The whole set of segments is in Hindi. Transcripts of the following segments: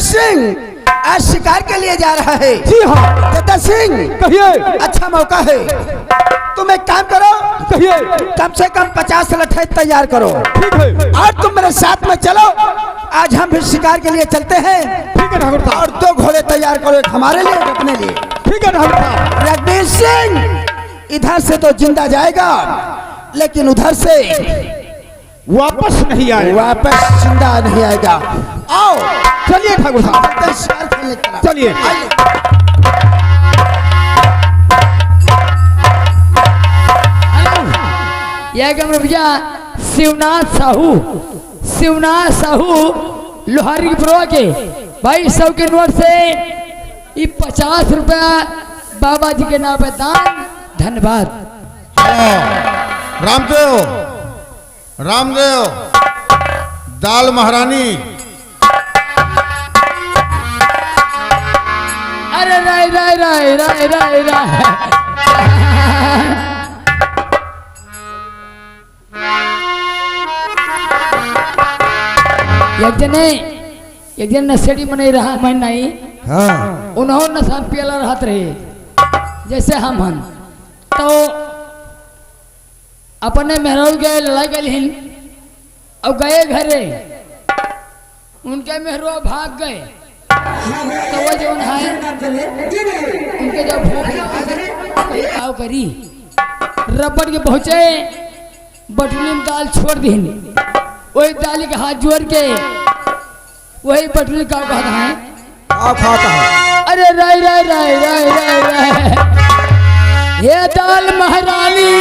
सिंह आज शिकार के लिए जा रहा है। जी हाँ। चेता सिंह कहिए। अच्छा मौका है, तुम एक काम करो, कहिए। कम से कम 50 लट्ठे तैयार करो। ठीक है। और तुम मेरे साथ में चलो, आज हम भी शिकार के लिए चलते हैं। ठीक है ठाकुर साहब। और 2 घोड़े तैयार करो, एक हमारे लिए एक अपने लिए। ठीक है ठाकुर साहब। रघुवीर सिंह इधर से तो जिंदा जाएगा, लेकिन उधर से वापस नहीं आए। वापस जिंदा नहीं आएगा। आओ चलिए ठाकुर साहब, शिकार खेलने की तरफ। चलिए। यह कमर भैया शिवनाथ साहू लोहारी प्रो के भाई 100 के नोट से ये 50 रुपया बाबा जी के नाम पे दान। धन्यवाद। रामदेव दाल महारानी। अरे राय राय राय राय राय राय एक जन नशेड़ी मने रहा मन नहीं। हाँ। उन्होंने नशा पियला रहत रहे जैसे हम हन, तो अपने मेहरारू गए लड़ाई गए और गए घरे, उनके मेहरुआ भाग गए। तो वो जो है उनके जब भूख आओ करी रबड़ के पहुंचे, बटुली में दाल छोड़ दी, वही दाली के हाथ जोड़ के वही बटुली का कहता है खाता है। अरे राय राय राय राय राय राय ये दाल महारानी,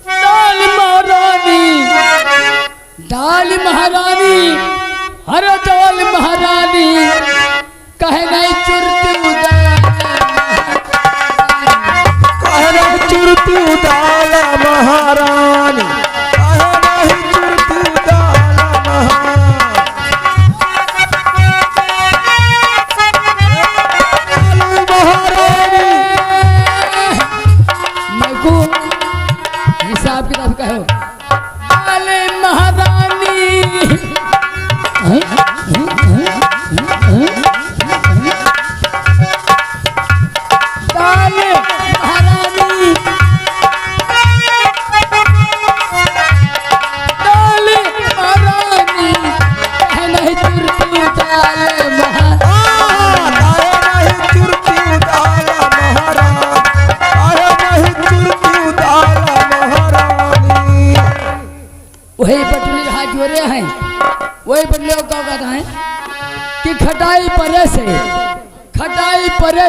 दाल महारानी, दाल महारानी, हर दाल महारानी कहे नहीं चुरती दाल महारानी, हिसाब किताब कहो दाल महारानी। दाल महारानी, दाल महारानी कहे नहीं चुरती दाल वही पटली हाथ जोड़े हैं। वही पटली को क्या कहता है कि खटाई परे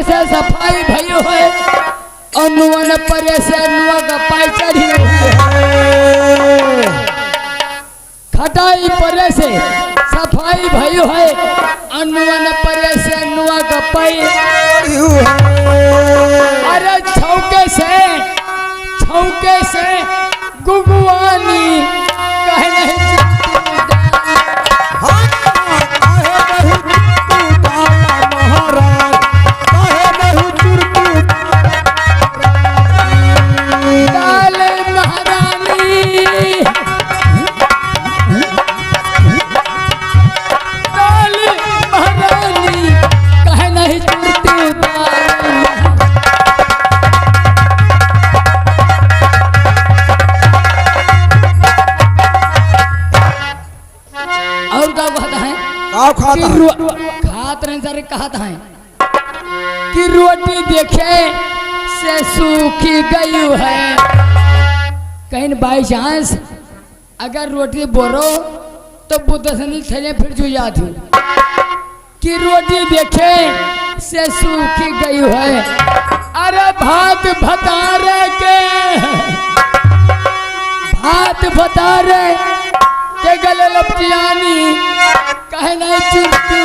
से सफाई भयो है, अनुवन परे से अनुआ का पाई चढ़ी है। खटाई परे से सफाई भयो है, अनुवन परे से अनुआ का पाई। अरे छौके से गुगुआनी कहे नहीं दाल महारानी, दाल महारानी कहे नहीं चुरती दाल। और क्या कहता है खात नहीं सारे कहता है कि रोटी देखे से सूखी गई है। कहीं बाई चांस अगर रोटी बोरो तो बुद्ध से थैले फिर जो याद हो कि रोटी देखे से सूखी गई है। अरे भात भतारे के गले लपटियानी कहे नहीं चुरती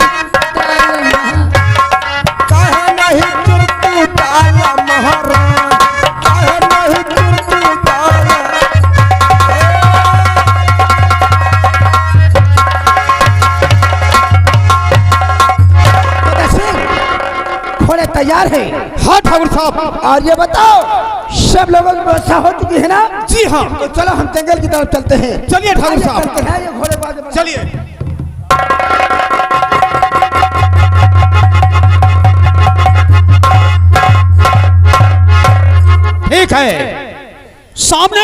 दाल महारानी, कहे नहीं चुरती दाल। घोड़े तैयार है। हाँ ठाकुर साहब। और ये बताओ सब लोगों की व्यवस्था हो चुकी है ना? जी हाँ। तो चलो हम जंगल की तरफ चलते हैं। चलिए ठाकुर साहब, ये घोड़े चलिए।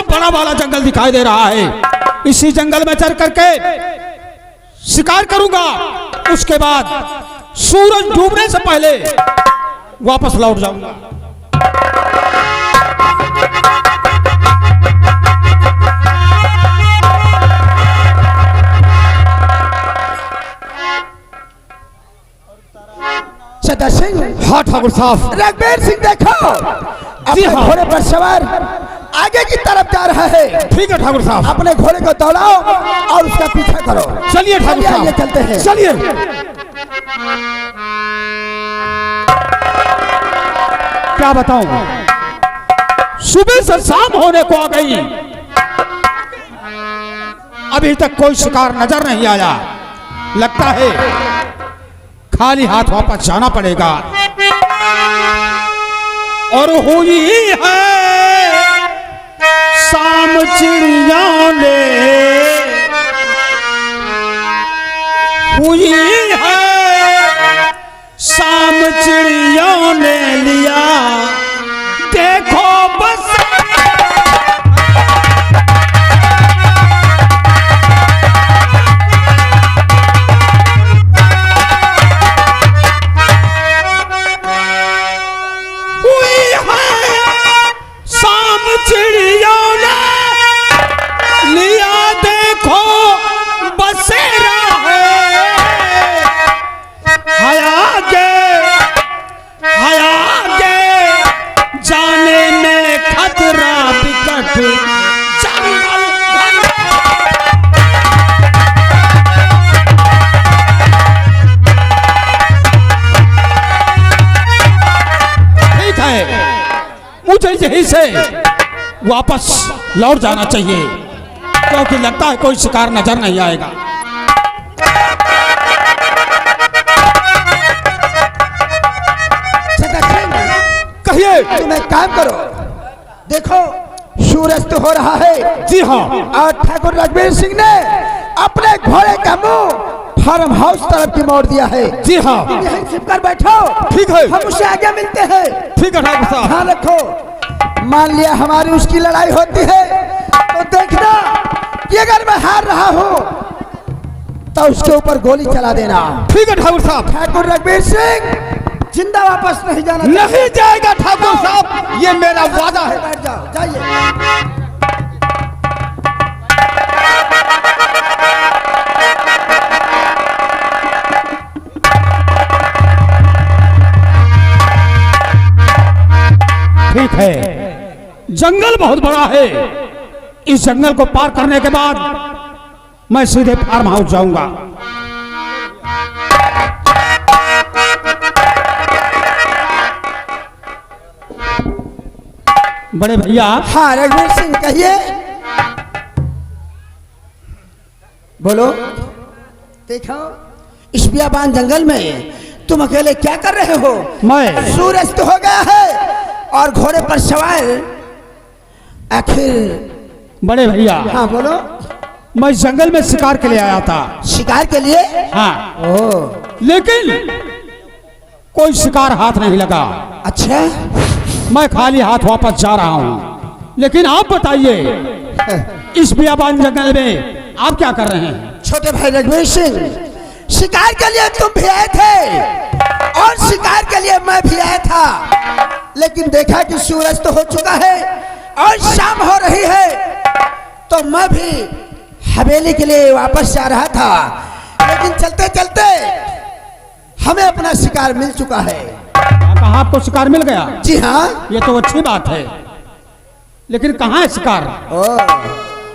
बड़ा वाला जंगल दिखाई दे रहा है। इसी जंगल में चल करके शिकार करूंगा। उसके बाद सूरज डूबने से पहले वापस लौट जाऊंगा। सदा सिंह, हाँ ठाकुर साहब। रघुवीर सिंह देखो, अपने हाँ। घोड़े पर सवार आगे की तरफ जा रहा है। ठीक है ठाकुर साहब। अपने घोड़े को दौड़ाओ और उसका पीछा करो। चलिए ठाकुर चलिए, साहब, आइए चलते हैं। चलिए। क्या बताऊं, सुबह से शाम होने को आ गई, अभी तक कोई शिकार नजर नहीं आया। लगता है खाली हाथ वापस जाना पड़ेगा। और हुई है शाम, चिड़िया ने हुई है शाम, चिड़िया ने लिया देखो बस। चिड़ियों ने लिया देखो बसेरा है। हया के जाने में खतरा विकट जंगल। ठीक है, मुझे यही से वापस लौट जाना चाहिए, क्योंकि लगता है कोई शिकार नजर नहीं आएगा। कहिए। तुम एक काम करो, देखो सूरज तो हो रहा है। जी हाँ। और ठाकुर रघुवीर सिंह ने अपने घोड़े का मुंह फार्म हाउस तरफ की मोड़ दिया है। जी हाँ। यहीं छिपकर बैठो। ठीक है। हम उससे आगे मिलते हैं। ठीक है ठाकुर साहब। ध्यान रखो, मान लिया हमारी उसकी लड़ाई होती है तो देखना कि अगर मैं हार रहा हूं तो उसके ऊपर गोली चला देना। ठीक है ठाकुर साहब। ठाकुर रघुवीर सिंह जिंदा वापस नहीं जाना। नहीं जाएगा ठाकुर साहब, ये मेरा वादा है। बैठ जाओ, जाइए। ठीक है, जंगल बहुत बड़ा है। इस जंगल को पार करने के बाद मैं सीधे फार्म हाउस जाऊंगा। बड़े भैया। हाँ रघुवीर सिंह, कहिए। बोलो। देखो इस बियाबान जंगल में तुम अकेले क्या कर रहे हो? मैं सूरज तो हो गया है और घोड़े पर सवार आखिर। बड़े भैया। हाँ बोलो। मैं जंगल में शिकार के लिए आया था। शिकार के लिए? हाँ। ओह, लेकिन कोई शिकार हाथ नहीं लगा। अच्छा। मैं खाली हाथ वापस जा रहा हूँ। लेकिन आप बताइए, इस बियाबान जंगल में आप क्या कर रहे हैं? छोटे भाई रघुवीर सिंह, शिकार के लिए तुम भी आए थे और शिकार के लिए मैं भी आया था, लेकिन देखा कि सूरज तो हो चुका है और शाम हो रही है, तो मैं भी हवेली के लिए वापस जा रहा था। लेकिन चलते चलते हमें अपना शिकार मिल चुका है। कहाँ आपको शिकार मिल गया? जी हाँ। ये तो अच्छी बात है, लेकिन कहाँ है शिकार?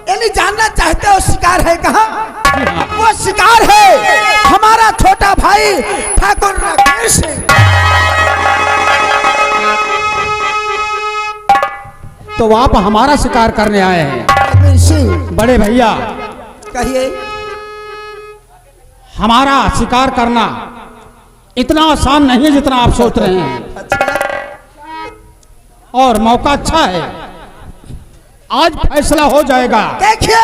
यानी जानना चाहते हो शिकार है कहाँ? हाँ। वो शिकार है हमारा छोटा भाई ठाकुर रघुवीर सिंह। तो आप हमारा शिकार करने आए हैं? रघुवीर सिंह, बड़े भैया, कहिए। हमारा शिकार करना इतना आसान नहीं है जितना आप सोच रहे हैं। अच्छा। और मौका अच्छा है, आज फैसला हो जाएगा। देखिए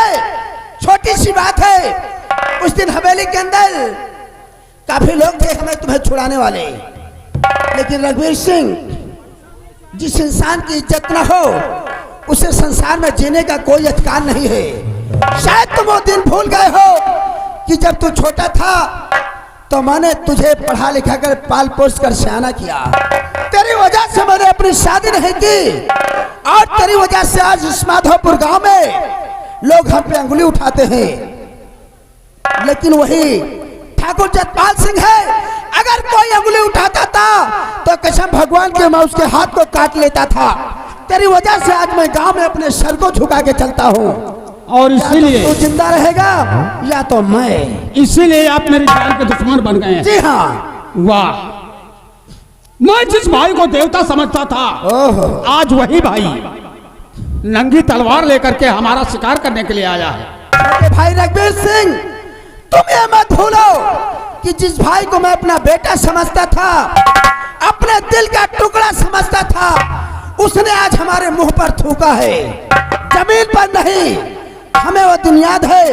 छोटी सी बात है, उस दिन हवेली के अंदर काफी लोग थे हमें तुम्हें छुड़ाने वाले, लेकिन रघुवीर सिंह, जिस इंसान की इज्जत न हो उसे संसार में जीने का कोई अधिकार नहीं है। शायद तुम वो दिन भूल गए हो कि जब तू छोटा था तो मैंने तुझे पढ़ा लिखा कर पाल पोस कर सयाना किया। तेरी वजह से मैंने अपनी शादी नहीं की और तेरी वजह से आज इस माधोपुर गांव में लोग हम पे अंगुली उठाते हैं। लेकिन वही ठाकुर जसपाल सिंह है, अगर कोई अंगुली उठाता था तो कसम भगवान के मैं उसके हाथ को काट लेता था। तेरी वजह से आज मैं गांव में अपने सर को झुका के चलता हूँ। और इसीलिए तू जिंदा रहेगा या तो मैं। इसीलिए आप मेरी जान के दुश्मन बन गए हैं। जी हाँ। वाह, मैं जिस भाई को देवता समझता था, आज वही भाई नंगी तलवार लेकर के हमारा शिकार करने के लिए आया है। छोटे भाई रघुवीर सिंह, तुम ये मत भूलो कि जिस भाई को मैं अपना बेटा समझता था, अपने दिल का टुकड़ा समझता था, उसने आज हमारे मुंह पर थूका है, जमीन पर नहीं। हमें वो दिन याद है।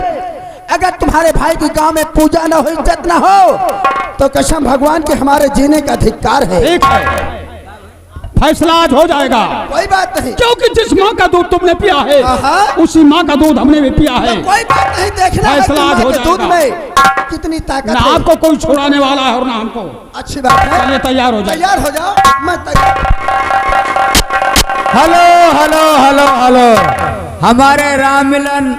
अगर तुम्हारे भाई की गांव में पूजा न हो, इज्जत न हो, तो कसम भगवान के हमारे जीने का धिक्कार है। ठीक है, फैसला आज हो जाएगा। कोई बात नहीं, क्योंकि जिस माँ का दूध तुमने पिया है, उसी माँ का दूध हमने भी पिया है। तो कोई बात नहीं, देखना है फैसला आज हो दूध जाएगा। में कितनी ताकत ना है। आपको कोई छुड़ाने वाला है और ना हमको। अच्छी बात है, चलिए तैयार हो जाए। तैयार हो जाओ, मैं तैयार। हेलो हेलो हेलो हेलो, हमारे राम मिलन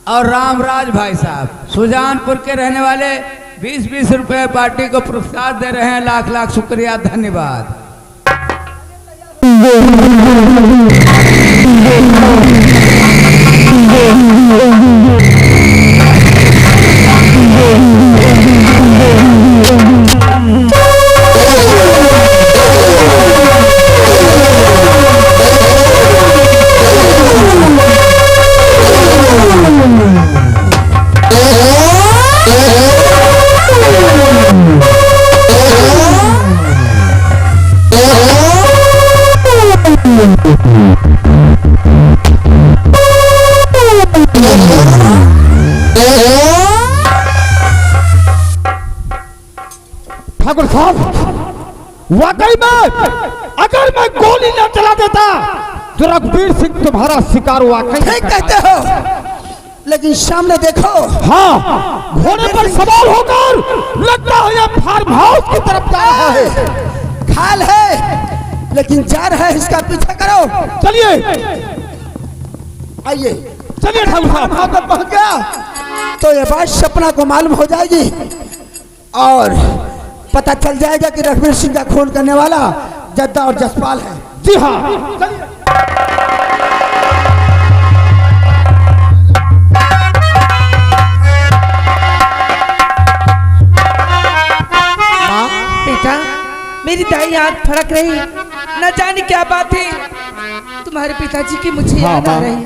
और रामराज भाई साहब सुजानपुर के रहने वाले 20-20 रुपए पार्टी को पुरस्कार दे रहे हैं। लाख लाख शुक्रिया, धन्यवाद। ठाकुर साहब, वाकई में अगर मैं गोली न चला देता तो रघुवीर सिंह तुम्हारा शिकार वाकई ठीक कहते हो, लेकिन सामने देखो। हाँ, घोड़े पर सवार होकर लगता है ये फार्म हाउस की तरफ जा रहा है। खाल है लेकिन जा रहा है, इसका पीछा करो। चलिए आइए, चलिए ठाकुर साहब। वहां तक पहुंच गया तो ये बात सपना को मालूम हो जाएगी और पता चल जाएगा कि रघुवीर सिंह का खून करने वाला जद्दा और जसपाल है। जी हाँ, चलिए। बेटा, मेरी दाई आंख फड़क रही, न जाने क्या बात है। तुम्हारे पिताजी की मुझे याद आ रही।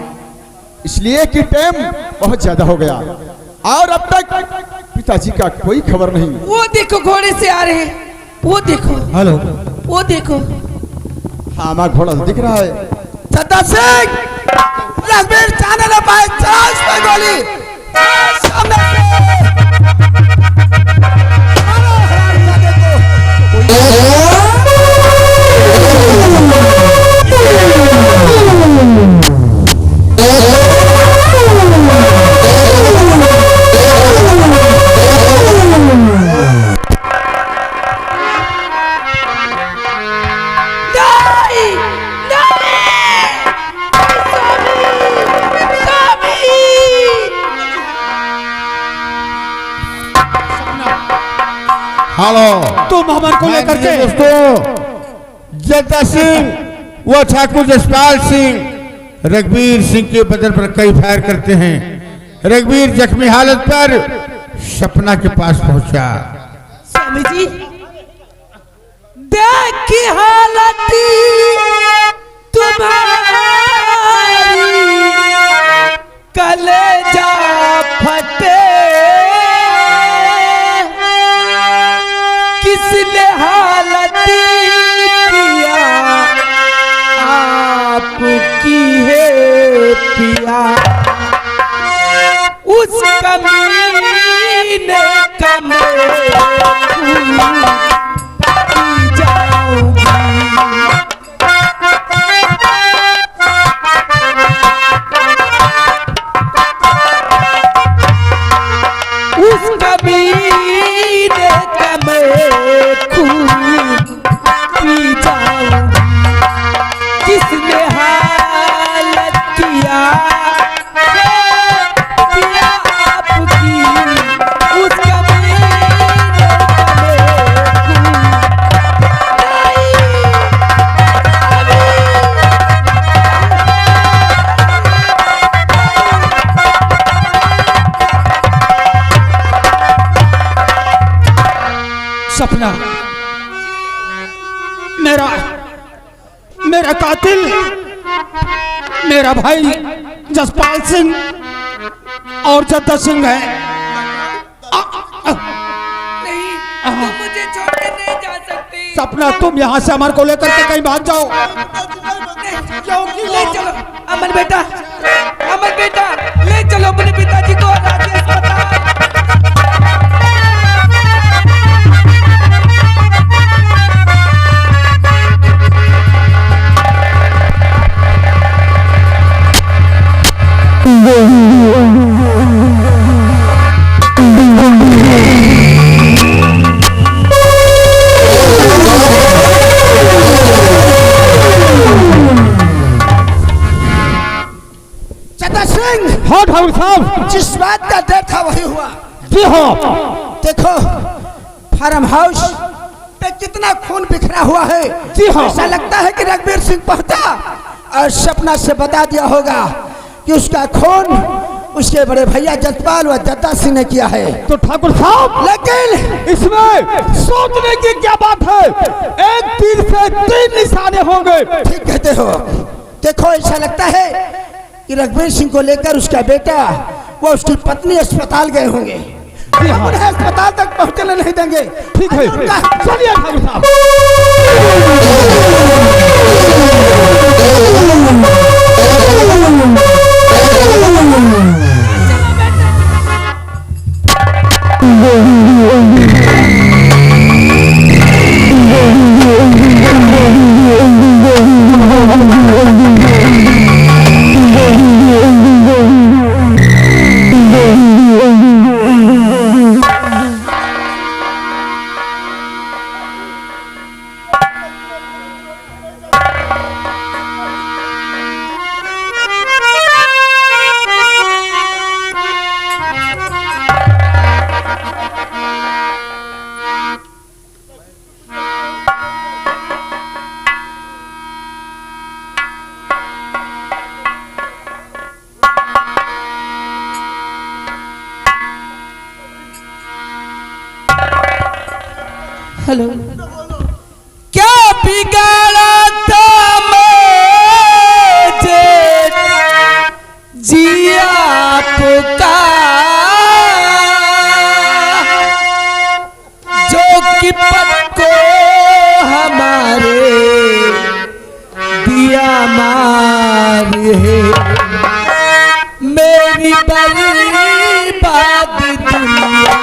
इसलिए कि टाइम बहुत ज्यादा हो गया और अब तक पिताजी का कोई खबर नहीं। वो देखो घोड़े से आ रहे हैं, वो देखो। हेलो, वो देखो। हाँ, माँ घोड़ा दिख रहा है। जद्दा सिंह, रघुवीर जाने न पाए, चला इस पे गोली। सामने से। मारो हरामजादे को। हेलो तुम हमारे को लेकर के दोस्तों, जद्दा सिंह व ठाकुर जसपाल सिंह रघुवीर सिंह के बदन पर कई फायर करते हैं। रघुवीर जख्मी हालत पर सपना के पास पहुंचा। स्वामी जी, देखी हालत तुम्हारी, कलेजा फटे, किसने हालत किया आपकी है पिया, उस कमीने कमरे जाऊंगी। मेरा मेरा कातिल मेरा भाई जसपाल सिंह और जद्दा सिंह है। नहीं, तुम मुझे छोड़ के नहीं जा सकती। सपना, तुम यहाँ से अमर को लेकर के कहीं भाग जाओ। क्योंकि ले चलो अमर बेटा, अमर बेटा ले चलो अपने पिताजी को राज्य अस्पताल। हाँ ठाकुर साहब, जिस बात का डर था वही हुआ। जी हाँ। देखो फार्म हाउस पे कितना खून बिखरा हुआ है। जी हाँ। ऐसा लगता है कि रघुवीर सिंह पहुंचा और सपना से बता दिया होगा कि उसका खून उसके बड़े भैया जसपाल व जद्दा सिंह ने किया है। तो ठाकुर साहब, लेकिन इसमें सोचने की क्या बात है? एक तीर से 3 निशाने होंगे। ठीक कहते हो। देखो ऐसा लगता है कि रघुवीर सिंह को लेकर उसका बेटा वो उसकी पत्नी अस्पताल गए होंगे। उन्हें अस्पताल तक पहुंचने नहीं देंगे। ठीक है, चलिए ठाकुर साहब। हेलो, क्या बिगाड़ा था मुझे जिया आपका, जो कि पद को हमारे दिया मार है। मेरी बर्बाद दुनिया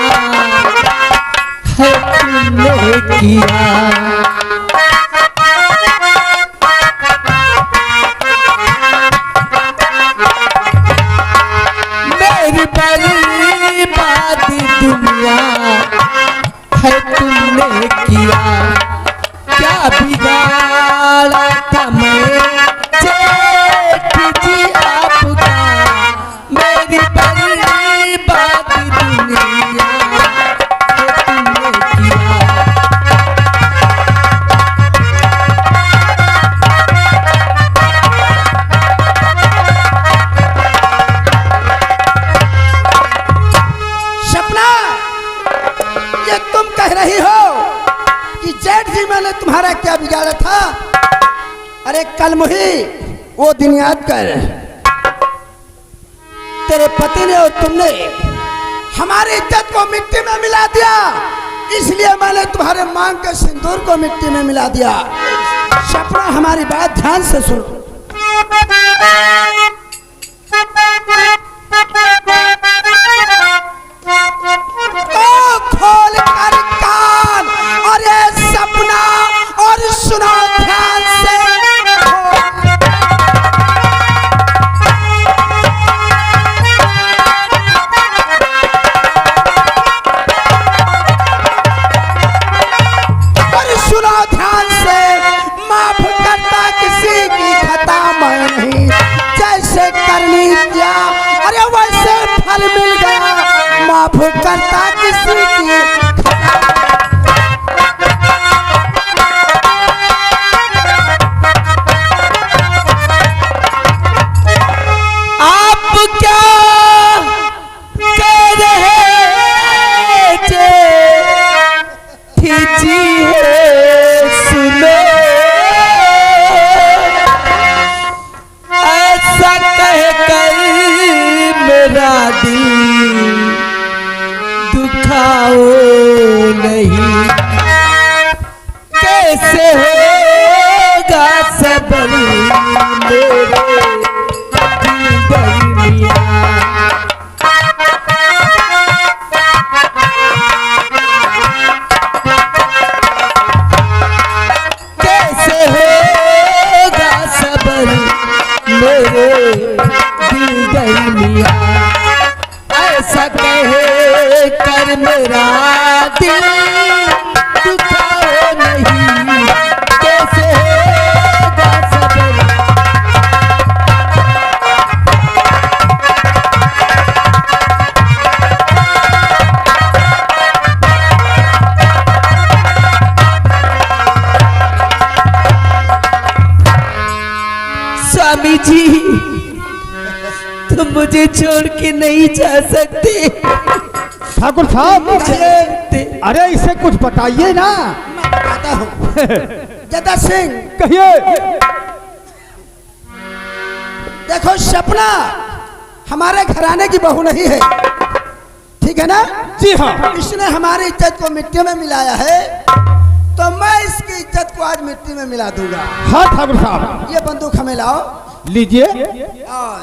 है तुमने किया। मेरी बर्बाद दुनिया है तुमने किया। क्या बिगाड़ा था मैं जेठ जी आपका, मेरी बर्बाद दुनिया रही हो कि जेठ जी मैंने तुम्हारा क्या बिगाड़ा था। अरे कल मुही वो दिन याद कर, तेरे पति ने और तुमने हमारी इज्जत को मिट्टी में मिला दिया, इसलिए मैंने तुम्हारे मांग के सिंदूर को मिट्टी में मिला दिया। सपना हमारी बात ध्यान से सुनो। तो खोल कर कान और ये सपना और सुनो ध्यान से। और सुनो ध्यान से, माफ करता किसी की खता मैं नहीं, जैसे करनी क्या अरे वैसे फल मिल गया। माफ करता किसी की आप क्या कह रहे थे जी है सुनो। कैसे होगा सबर मेरे दरमिया। कैसे होगा सबर मेरे दिल दरमिया। ऐसा कहे कर मेरा दिल दुखाओ नहीं। कैसे होगा सबर स्वामी जी, तुम मुझे छोड़ के नहीं जा सकते। ठाकुर साहब, अरे इसे कुछ बताइए ना। मैं बताता हूँ। जदा सिंह, कहिए। देखो सपना हमारे घराने की बहू नहीं है, ठीक है ना? जी हाँ। इसने हमारी इज्जत को मिट्टी में मिलाया है, तो मैं इसकी इज्जत को आज मिट्टी में मिला दूंगा। हाँ ठाकुर साहब। ये बंदूक हमें लाओ लीजिए। और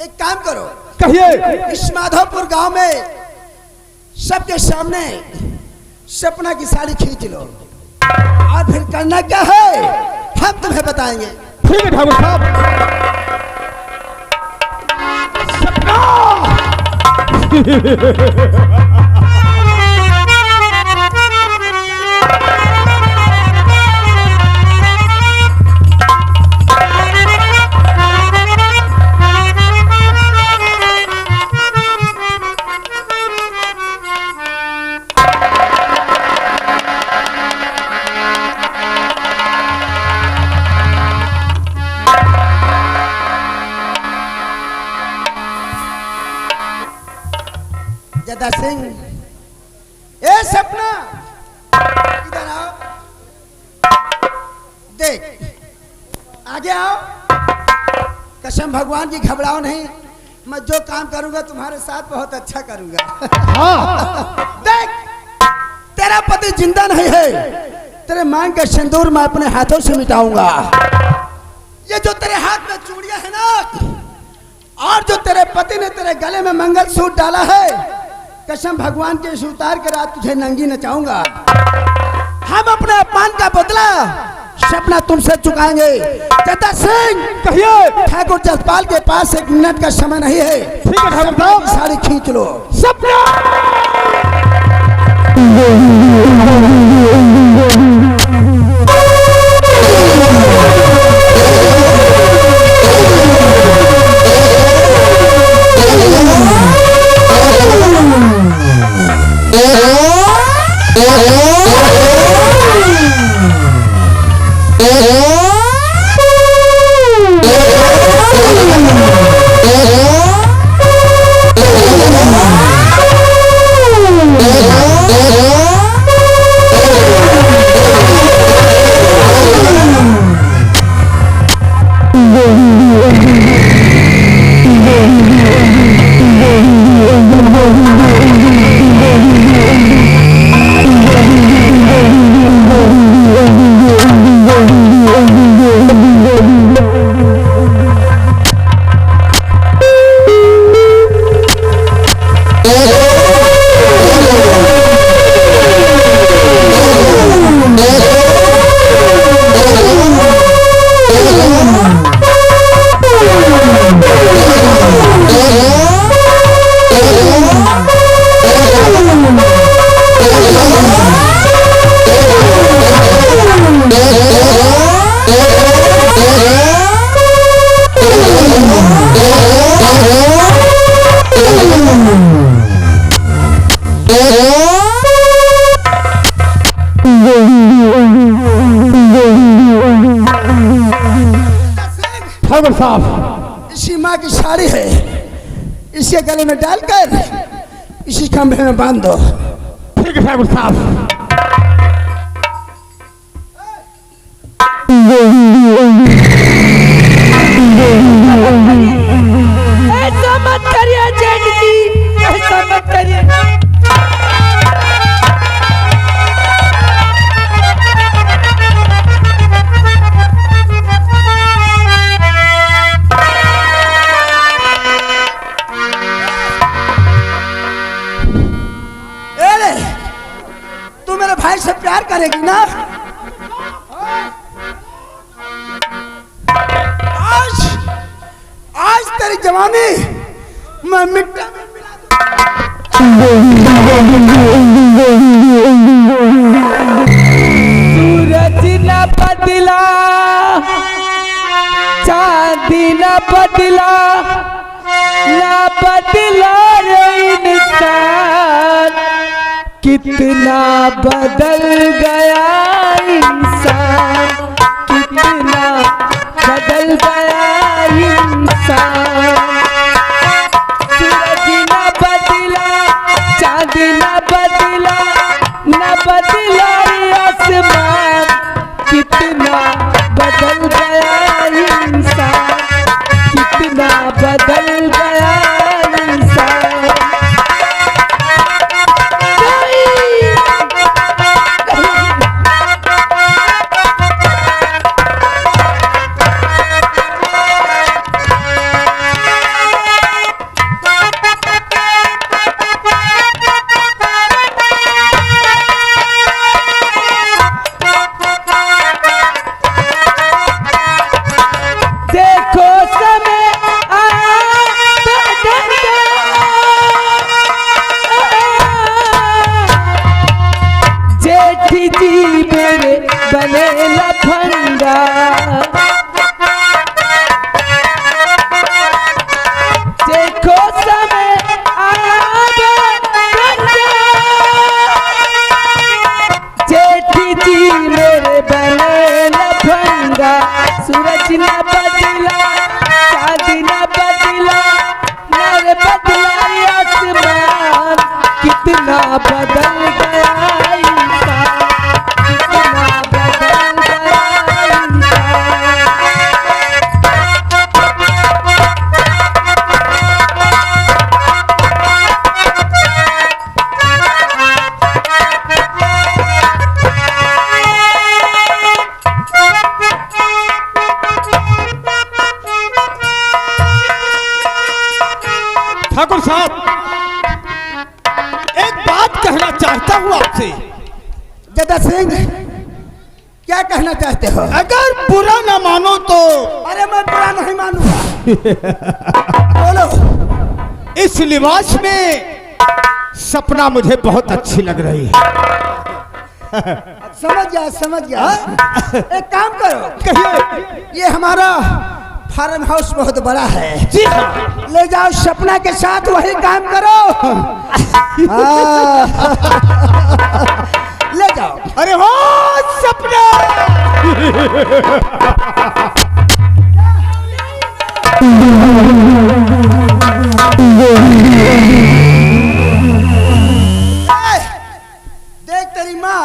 एक काम करो, कहिए। इस माधोपुर गांव में सबके सामने सपना की साड़ी खींच लो, और फिर करना क्या है हम तुम्हें बताएंगे। ठीक है ठाकुर साहब। सपना। जदा सिंह, ए सपना, इधर आओ। देख, आगे आओ। कसम भगवान की, घबराओ नहीं। मैं जो काम करूंगा तुम्हारे साथ बहुत अच्छा करूंगा। हाँ। देख, तेरा पति जिंदा नहीं है, तेरे मांग का सिंदूर मैं अपने हाथों से मिटाऊंगा। ये जो तेरे हाथ में चूड़ियां है ना, और जो तेरे पति ने तेरे गले में मंगलसूत्र डाला है, कसम भगवान के इस उतार के रात तुझे नंगी नचाऊंगा। हम अपने अपमान का बदला सपना तुमसे चुकाएंगे। जदा सिंह, कहिए। ठाकुर जसपाल के पास 1 मिनट का समय नहीं है। ठीक है ठाकुर साहब। साड़ी खींच लो। सपना। ठाकुर साहब, इसी माँ की साड़ी है, इसके गले में डालकर इसी खंभे में बांध दो। ठीक है ठाकुर साहब। ऐसा मत करिए जेठ जी, ऐसा मत करिए। बदला, चांदी न बदला, ना बदला रे इंसान, कितना बदल गया इंसान, कितना बदल गया इंसान। सूरज न बदला, चांदी न बदला, न बदला रे आसमान, कितना बदल गया इंसान, कितना बदल गया इंसान। देखो समय आया बदल गया, जेठी जी मेरे बने लफंगा, देखो समय आया बदल गया, जेठी जी मेरे बने लफंगा। सूरज न बदला, चांदी न बदला, नर बदला आसमान, कितना बदल गया इंसान, कितना बदल गया इंसान। ठाकुर साहब, एक बात कहना चाहता हूँ आपसे। जदा सिंह, क्या कहना चाहते हो? अगर बुरा ना मानो तो। अरे मैं बुरा नहीं मानूंगा। बोलो। इस लिबास में सपना मुझे बहुत अच्छी लग रही है। समझ गया, समझ गया। एक काम करो, कहिए। ये हमारा फार्म हाउस बहुत बड़ा है, जी हाँ। ले जाओ सपना के साथ वही काम करो। ले जाओ। अरे हो सपना। देख तेरी माँ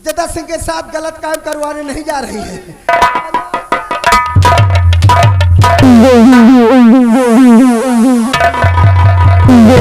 जदा सिंह के साथ गलत काम करवाने नहीं जा रही है।